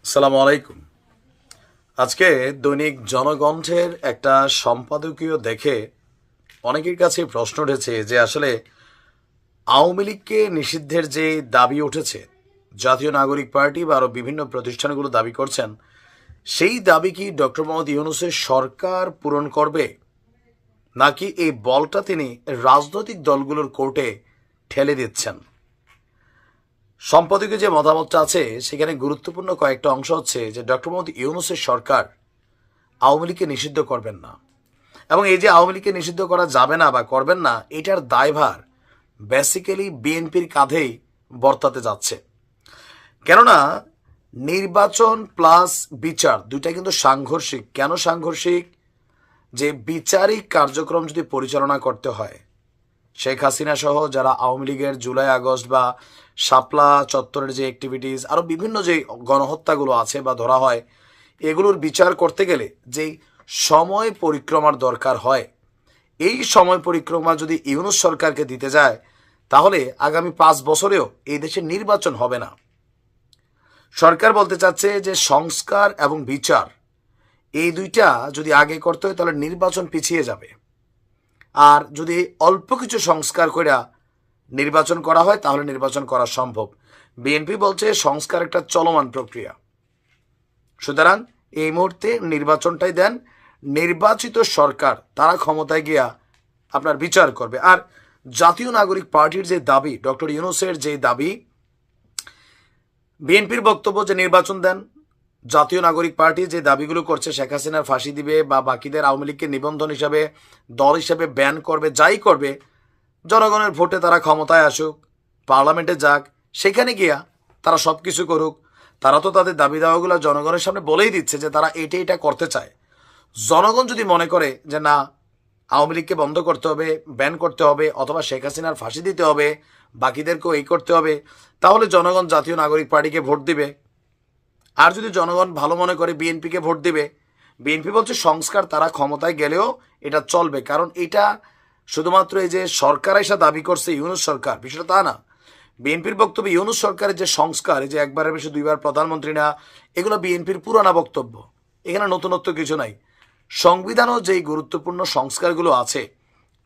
আসসালামু আলাইকুম। আজকে দৈনিক জনকণ্ঠের একটা সম্পাদকীয় দেখে অনেকের কাছে প্রশ্ন উঠেছে যে আসলে আওয়ামী লীগকে নিষিদ্ধের যে দাবি উঠেছে, জাতীয় নাগরিক পার্টি বা আরও বিভিন্ন প্রতিষ্ঠানগুলো দাবি করছেন, সেই দাবি কি ডক্টর মোহাম্মদ ইউনূসের সরকার পূরণ করবে, নাকি এই বলটা তিনি রাজনৈতিক দলগুলোর কোর্টে ঠেলে দিচ্ছেন? সম্পাদকীয় যে মতামতটা আছে সেখানে গুরুত্বপূর্ণ কয়েকটা অংশ হচ্ছে যে ডক্টর মোহাম্মদ ইউনূসের সরকার আওয়ামী লীগকে নিষিদ্ধ করবেন না, এবং এই যে আওয়ামী লীগকে নিষিদ্ধ করা যাবে না বা করবেন না, এটার দায়ভার বেসিক্যালি বিএনপির কাঁধেই বর্তাতে যাচ্ছে। কেননা নির্বাচন প্লাস বিচার দুইটা কিন্তু সাংঘর্ষিক। কেন সাংঘর্ষিক? যে বিচারিক কার্যক্রম যদি পরিচালনা করতে হয়, শেখ হাসিনা সহ যারা আওয়ামী লীগের জুলাই আগস্ট বা শাপলা চত্বরের যে অ্যাক্টিভিটিস, আরও বিভিন্ন যে গণহত্যাগুলো আছে বা ধরা হয়, এগুলোর বিচার করতে গেলে যেই সময় পরিক্রমার দরকার হয়, এই সময় পরিক্রমা যদি ইউনূস সরকারকে দিতে যায়, তাহলে আগামী 5 বছরেও এই দেশে নির্বাচন হবে না। সরকার বলতে চাচ্ছে যে সংস্কার এবং বিচার এই দুইটা যদি আগে করতে হয় তাহলে নির্বাচন পিছিয়ে যাবে, আর যদি অল্প কিছু সংস্কার করে নির্বাচন করা হয় তাহলে নির্বাচন করা সম্ভব। বিএনপি বলছে সংস্কার একটা চলমান প্রক্রিয়া, সুতরাং এই মুহূর্তে নির্বাচনটাই দেন, নির্বাচিত সরকার তারা ক্ষমতায় গিয়া আপনার বিচার করবে। আর জাতীয় নাগরিক পার্টির যে দাবি, ডক্টর ইউনূসের যে দাবি, বিএনপির বক্তব্য যে নির্বাচন দেন, জাতীয় নাগরিক পার্টি যে দাবিগুলো করছে শেখ হাসিনার ফাঁসি দিবে বা বাকিদের আওয়ামী লীগকে নিবন্ধন হিসাবে দল হিসাবে ব্যান করবে, যাই করবে, জনগণের ভোটে তারা ক্ষমতায় আসুক, পার্লামেন্টে যাক, সেখানে গিয়া তারা সব কিছু করুক। তারা তো তাদের দাবি দাওয়াগুলো জনগণের সামনে বলেই দিচ্ছে যে তারা এটা করতে চায়। জনগণ যদি মনে করে যে না, আওয়ামী লীগকে বন্ধ করতে হবে, ব্যান করতে হবে, অথবা শেখ হাসিনার ফাঁসি দিতে হবে, বাকিদেরকেও এই করতে হবে, তাহলে জনগণ জাতীয় নাগরিক পার্টিকে ভোট দিবে। আর যদি জনগণ ভালো মনে করে বিএনপিকে ভোট দিবে। বিএনপি বলছে সংস্কার তারা ক্ষমতায় গেলেও এটা চলবে, কারণ এটা শুধুমাত্র এই যে সরকার এসে দাবি করছে ইউনূস সরকার, বিষয়টা তা না। বিএনপির বক্তব্য ইউনূস সরকারের যে সংস্কার, এই যে একবারের বেশি 2বার প্রধানমন্ত্রী না, এগুলো বিএনপির পুরানা বক্তব্য, এখানে নতুনত্ব কিছু নাই। সংবিধানও যেই গুরুত্বপূর্ণ সংস্কারগুলো আছে,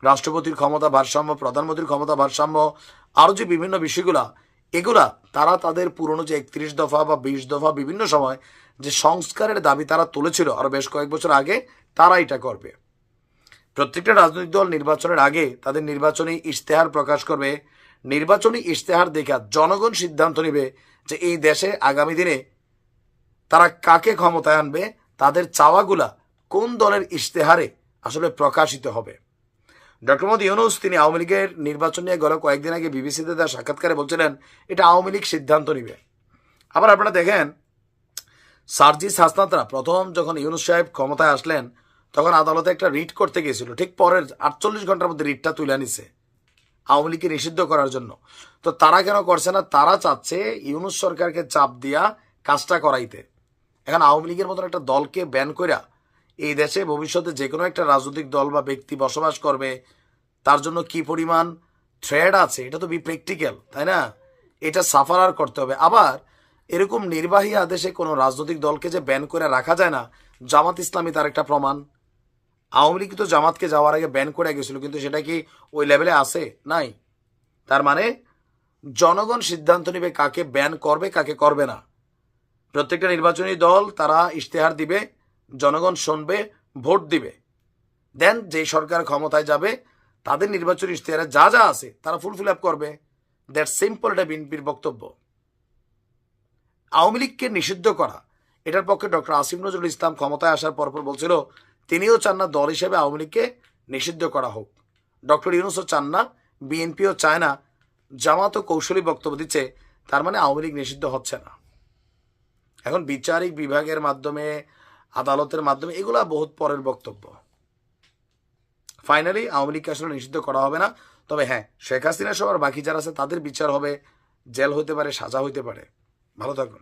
রাষ্ট্রপতির ক্ষমতা ভারসাম্য, প্রধানমন্ত্রীর ক্ষমতা ভারসাম্য, আরও যে বিভিন্ন বিষয়গুলা, এগুলা তারা তাদের পুরনো যে 31 দফা বা 20 দফা বিভিন্ন সময় যে সংস্কারের দাবি তারা তুলেছিল আরও বেশ কয়েক বছর আগে, তারা এটা করবে। প্রত্যেকটা রাজনৈতিক দল নির্বাচনের আগে তাদের নির্বাচনী ইশতেহার প্রকাশ করবে। নির্বাচনী ইশতেহার দেখে জনগণ সিদ্ধান্ত নেবে যে এই দেশে আগামী দিনে তারা কাকে ক্ষমতায় আনবে, তাদের চাওয়াগুলা কোন দলের ইশতেহারে আসলে প্রকাশিত হবে। ডক্টর মোহাম্মদ ইউনূস তিনি আওয়ামী লীগের নির্বাচন নিয়ে গত কয়েকদিন আগে বিবিসিতে তার সাক্ষাৎকারে বলছিলেন এটা আওয়ামী লীগ সিদ্ধান্ত নিবে। আবার আপনারা দেখেন, সার্জিস হাসনাতরা প্রথম যখন ইউনূস সাহেব ক্ষমতায় আসলেন, তখন আদালতে একটা রিট করতে গিয়েছিল, ঠিক পরের 48 ঘন্টার মধ্যে রিটটা তুলে নিছে আওয়ামী লীগকে নিষিদ্ধ করার জন্য। তো তারা কেন করছে না? তারা চাচ্ছে ইউনূস সরকারকে চাপ দিয়া কাজটা করাইতে। এখন আওয়ামী লীগের মতন একটা দলকে ব্যান কইরা এই দেশে ভবিষ্যতে যে কোনো একটা রাজনৈতিক দল বা ব্যক্তি বসবাস করবে, তার জন্য কি পরিমাণ থ্রেড আছে এটা তো প্র্যাকটিক্যাল, তাই না? এটা সাফার করতে হবে। আবার এরকম নির্বাহী আদেশে কোনো রাজনৈতিক দলকে যে ব্যান করে রাখা যায় না, জামাত ইসলামী তার একটা প্রমাণ। আওয়ামী লীগ তো জামাতকে যাওয়ার আগে ব্যান করে গেছিল, কিন্তু সেটা কি ওই লেভেলে আছে? নাই। তার মানে জনগণ সিদ্ধান্ত নেবে কাকে ব্যান করবে কাকে করবে না। প্রত্যেকটা নির্বাচনী দল তারা ইশতেহার দিবে, জনগণ শুনবে, ভোট দিবে, দেন যে সরকার ক্ষমতায় যাবে তাদের নির্বাচনী ইশতেহারে যা যা আছে তারা ফুলফিল আপ করবে। দ্যাট সিম্পল, এটা বিএনপির বক্তব্য। আওয়ামী লীগকে নিষিদ্ধ করা, এটার পক্ষে ডক্টর আসিফ নজরুল ইসলাম ক্ষমতায় আসার পরপর বলছিল তিনিও চান না দল হিসেবে আওয়ামী লীগকে নিষিদ্ধ করা হোক। ডক্টর ইউনূসও চান না, বিএনপিও চায় না, জামাতও কৌশলী বক্তব্য দিচ্ছে, তার মানে আওয়ামী লীগ নিষিদ্ধ হচ্ছে না। এখন বিচারিক বিভাগের মাধ্যমে, আদালতের মাধ্যমে, এগুলা বহুত পরের বক্তব্য। ফাইনালি আওয়ামী লীগকে আসলে নিষিদ্ধ করা হবে না। তবে হ্যাঁ, শেখ হাসিনা সহ আর বাকি যারা আছে তাদের বিচার হবে, জেল হইতে পারে, সাজা হইতে পারে। ভালো থাকুন।